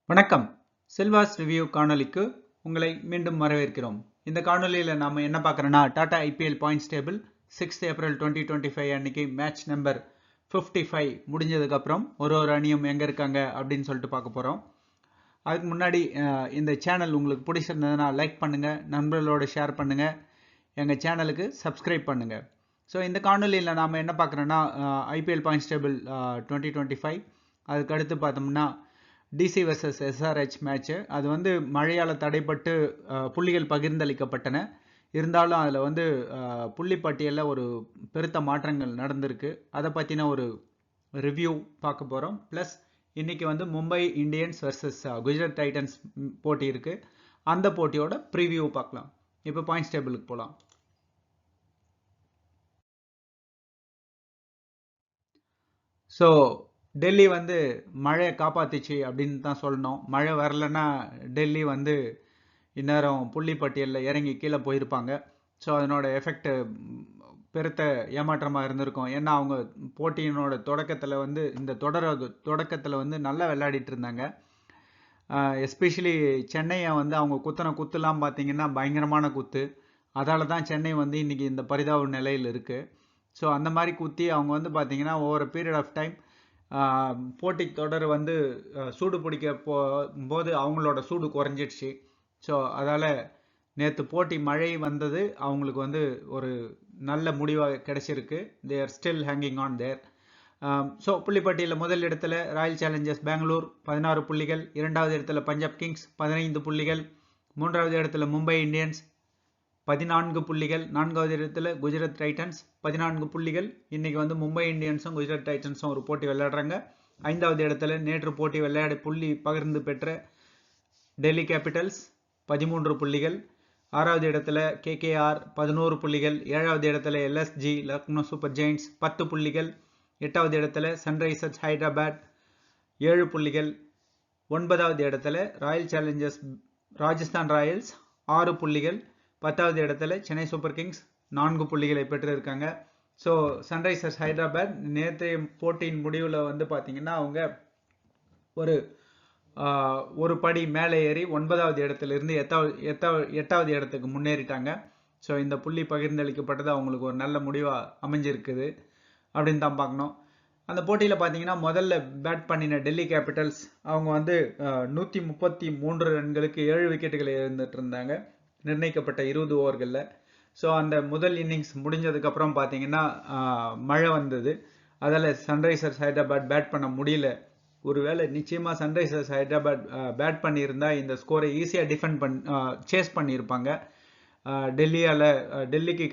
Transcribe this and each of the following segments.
வணக்கம். செல்வாஸ் ரிவ்யூ காணொளிக்கு உங்களை மீண்டும் வரவேற்கிறோம். இந்த காணொளியில் நாம என்ன பார்க்குறோன்னா Tata IPL points table 6 April 2025 அன்னைக்கு மேட்ச் நம்பர் 55 முடிஞ்சதுக்கப்புறம் ஒரு அணியும் எங்கே இருக்காங்க அப்படின்னு சொல்லிட்டு பார்க்க போகிறோம். அதுக்கு முன்னாடி இந்த சேனல் உங்களுக்கு பிடிச்சிருந்ததுன்னா லைக் பண்ணுங்கள், நண்பர்களோடு ஷேர் பண்ணுங்கள், எங்கள் சேனலுக்கு சப்ஸ்கிரைப் பண்ணுங்கள். ஸோ இந்த காணொளியில் நாம் என்ன பார்க்குறோன்னா ஐபிஎல் பாயிண்ட்ஸ் டேபிள் 2025 அதுக்கு அடுத்து பார்த்தோம்னா டிசி வர்சஸ் எஸ்ஆர்ஹெச் மேட்ச்சு. அது வந்து மழையால் தடைப்பட்டு புள்ளிகள் பகிர்ந்தளிக்கப்பட்டன. இருந்தாலும் அதில் புள்ளி பட்டியலில் ஒரு பெருத்த மாற்றங்கள் நடந்திருக்கு. அதை பற்றின ஒரு ரிவ்யூ பார்க்க போகிறோம். ப்ளஸ் இன்றைக்கி Mumbai Indians versus Gujarat Titans போட்டி இருக்குது. அந்த போட்டியோட ப்ரிவியூ பார்க்கலாம். இப்போ பாயிண்ட்ஸ் டேபிளுக்கு போகலாம். ஸோ டெல்லி மழையை காப்பாற்றிச்சு அப்படின்னு தான் சொல்லணும். மழை வரலைன்னா டெல்லி இந்நேரம் புள்ளி பட்டியலில் இறங்கி கீழே போயிருப்பாங்க. ஸோ அதனோட எஃபெக்ட் பெருத்த ஏமாற்றமாக இருந்திருக்கும். ஏன்னா அவங்க போட்டியினோட தொடக்கத்தில் இந்த தொடக்கத்தில் நல்லா விளையாடிட்டு இருந்தாங்க. எஸ்பெஷலி சென்னையை அவங்க குத்துலாம் பார்த்தீங்கன்னா பயங்கரமான குத்து. அதால் தான் சென்னை இன்றைக்கி இந்த பரிதாப நிலையில் இருக்குது. ஸோ அந்த மாதிரி குத்தி அவங்க பார்த்தீங்கன்னா ஓவர் பீரியட் ஆஃப் டைம் போட்டி தொடர் சூடு பிடிக்க போது அவங்களோட சூடு குறைஞ்சிடுச்சு. ஸோ அதால் நேற்று போட்டி மழை வந்தது அவங்களுக்கு ஒரு நல்ல முடிவாக கிடைச்சிருக்கு. They are still hanging on there. So புள்ளிப்பட்டியில் முதல் இடத்துல ராயல் சேலஞ்சர்ஸ் பெங்களூர் 16 புள்ளிகள், இரண்டாவது இடத்துல பஞ்சாப் கிங்ஸ் 15 புள்ளிகள், மூன்றாவது இடத்துல மும்பை இந்தியன்ஸ் 14 புள்ளிகள், நான்காவது இடத்துல குஜராத் டைட்டன்ஸ் 14 புள்ளிகள். இன்னைக்கு மும்பை இந்தியன்ஸும் குஜராத் டைட்டன்ஸும் ஒரு போட்டி விளையாடுறாங்க. ஐந்தாவது இடத்துல நேற்று போட்டி விளையாடி புள்ளி பகிர்ந்து பெற்ற டெல்லி கேபிட்டல்ஸ் 13 புள்ளிகள், ஆறாவது இடத்துல கேகேஆர் 11 புள்ளிகள், ஏழாவது இடத்துல எல்எஸ்ஜி லக்னோ சூப்பர் ஜெயின்ட்ஸ் 10 புள்ளிகள், எட்டாவது இடத்துல சன்ரைசர்ஸ் ஹைதராபாத் 7 புள்ளிகள், ஒன்பதாவது இடத்துல ராயல் சேலஞ்சர்ஸ் ராஜஸ்தான் ராயல்ஸ் 6 புள்ளிகள், 10வது இடத்துல சென்னை சூப்பர் கிங்ஸ் 4 புள்ளிகளை பெற்றிருக்காங்க. ஸோ சன்ரைசர்ஸ் ஹைதராபாத் நேற்றைய போட்டியின் முடிவில் பார்த்தீங்கன்னா அவங்க ஒரு படி மேலே ஏறி 9வது இடத்துலேருந்து எட்டாவது இடத்துக்கு முன்னேறிட்டாங்க. ஸோ இந்த புள்ளி பகிர்ந்தளிக்கப்பட்டது அவங்களுக்கு ஒரு நல்ல முடிவாக அமைஞ்சிருக்குது அப்படின்னு தான் பார்க்கணும். அந்த போட்டியில் பார்த்தீங்கன்னா முதல்ல பேட் பண்ணின டெல்லி கேபிட்டல்ஸ் அவங்க 133 ரன்களுக்கு 7 விக்கெட்டுகளை இழந்துட்டு இருந்தாங்க நிர்ணயிக்கப்பட்ட 20 ஓவர்களில். ஸோ அந்த முதல் இன்னிங்ஸ் முடிஞ்சதுக்கப்புறம் பார்த்தீங்கன்னா மழை வந்தது. அதில் சன்ரைசர்ஸ் ஹைதராபாத் பேட் பண்ண முடியல. ஒருவேளை நிச்சயமாக சன்ரைசர்ஸ் ஹைதராபாத் பேட் பண்ணியிருந்தால் இந்த ஸ்கோரை ஈஸியாக டிஃபெண்ட் சேஸ் பண்ணியிருப்பாங்க. டெல்லிக்கு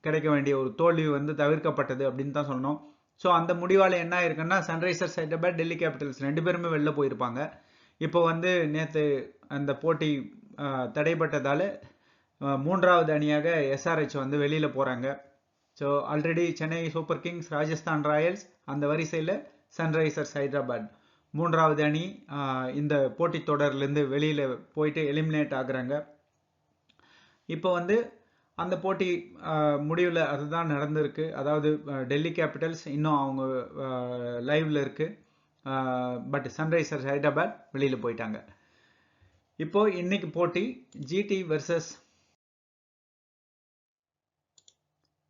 கிடைக்க வேண்டிய ஒரு தோல்வி தவிர்க்கப்பட்டது அப்படின்னு தான் சொல்லணும். ஸோ அந்த முடிவால் என்ன இருக்குன்னா சன்ரைசர்ஸ் ஹைதராபாத் டெல்லி கேபிட்டல்ஸ் 2 பேருமே வெளில போயிருப்பாங்க. இப்போ நேற்று அந்த போட்டி தடைப்பட்டதால் மூன்றாவது அணியாக எஸ்ஆர்ஹெச் வெளியில் போகிறாங்க. So already Chennai super Kings, Rajasthan Royals, அந்த வரிசையில் சன்ரைசர்ஸ் ஹைதராபாத் மூன்றாவது அணி இந்த போட்டி தொடர்லேருந்து வெளியில் போயிட்டு எலிமினேட் ஆகுறாங்க. இப்போ அந்த போட்டி முடிவில் அதுதான் நடந்திருக்கு. அதாவது டெல்லி கேபிட்டல்ஸ் இன்னும் அவங்க லைவில் இருக்குது. பட் சன்ரைசர்ஸ் ஹைதராபாத் வெளியில் போயிட்டாங்க. இப்போ இன்னைக்கு போட்டி ஜிடி வர்சஸ்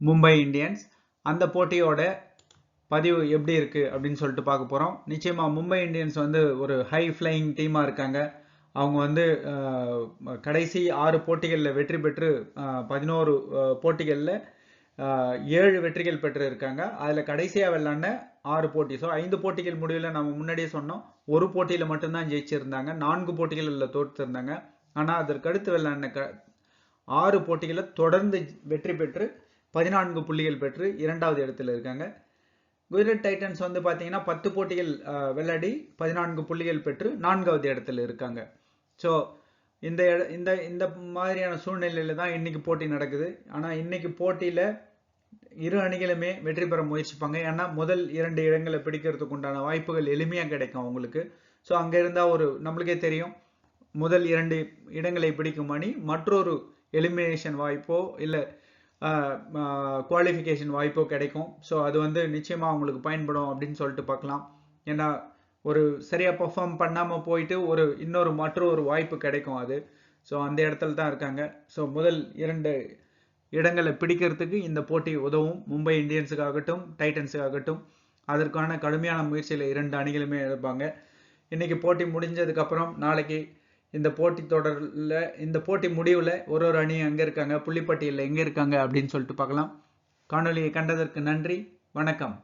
மும்பை இந்தியன்ஸ். அந்த போட்டியோட பதிவு எப்படி இருக்குது அப்படின்னு சொல்லிட்டு பார்க்க போகிறோம். நிச்சயமாக மும்பை இந்தியன்ஸ் ஒரு ஹை ஃப்ளையிங் டீமாக இருக்காங்க. அவங்க கடைசி 6 போட்டிகளில் வெற்றி பெற்று 11 போட்டிகளில் 7 வெற்றிகள் பெற்று இருக்காங்க. அதில் கடைசியாக விளையாடின 6 போட்டி. ஸோ 5 போட்டிகள் முடிவில் நம்ம முன்னாடியே சொன்னோம், ஒரு போட்டியில் மட்டும்தான் ஜெயிச்சிருந்தாங்க, 4 போட்டிகளில் தோற்றுருந்தாங்க. ஆனால் அதற்கடுத்து விளையாடின 6 போட்டிகளில் தொடர்ந்து வெற்றி பெற்று 14 புள்ளிகள் பெற்று 2வது இடத்துல இருக்காங்க. குஜராத் டைட்டன்ஸ் பார்த்தீங்கன்னா 10 போட்டிகள் விளையாடி 14 புள்ளிகள் பெற்று 4வது இடத்துல இருக்காங்க. ஸோ இந்த இந்த மாதிரியான சூழ்நிலையில் தான் இன்னைக்கு போட்டி நடக்குது. ஆனால் இன்னைக்கு போட்டியில் இரு அணிகளுமே வெற்றி பெற முயற்சிப்பாங்க. ஏன்னா முதல் 2 இடங்களை பிடிக்கிறதுக்கு உண்டான வாய்ப்புகள் எளிமையாக கிடைக்கும் அவங்களுக்கு. ஸோ அங்கே இருந்தால் நம்மளுக்கே தெரியும், முதல் 2 இடங்களை பிடிக்கும் அணி மற்றொரு எலிமினேஷன் வாய்ப்போ இல்லை குவாலிஃபிகேஷன் வாய்ப்போ கிடைக்கும். ஸோ அது நிச்சயமாக அவங்களுக்கு பயன்படும் அப்படின்னு சொல்லிட்டு பார்க்கலாம். ஏன்னா ஒரு சரியா பெர்ஃபார்ம் பண்ணாம போயிட்டு இன்னொரு மற்றொரு வாய்ப்பு கிடைக்கும் அது. ஸோ அந்த இடத்துல தான் இருக்காங்க. ஸோ முதல் 2 இடங்களை பிடிக்கிறதுக்கு இந்த போட்டி உதவும். மும்பை இந்தியன்ஸுக்காகட்டும், டைட்டன்ஸுக்காகட்டும். அதற்கான கடுமையான முயற்சியில 2 அணிகளுமே எடுப்பாங்க. இன்னைக்கு போட்டி முடிஞ்சதுக்கு அப்புறம் நாளைக்கு இந்த போட்டி தொடர்ல இந்த போட்டி முடிவுல ஒரு அணி எங்க இருக்காங்க, புள்ளிப்பட்டியல்ல எங்க இருக்காங்க அப்படின்னு சொல்லிட்டு பார்க்கலாம். காணொலியை கண்டதற்கு நன்றி. வணக்கம்.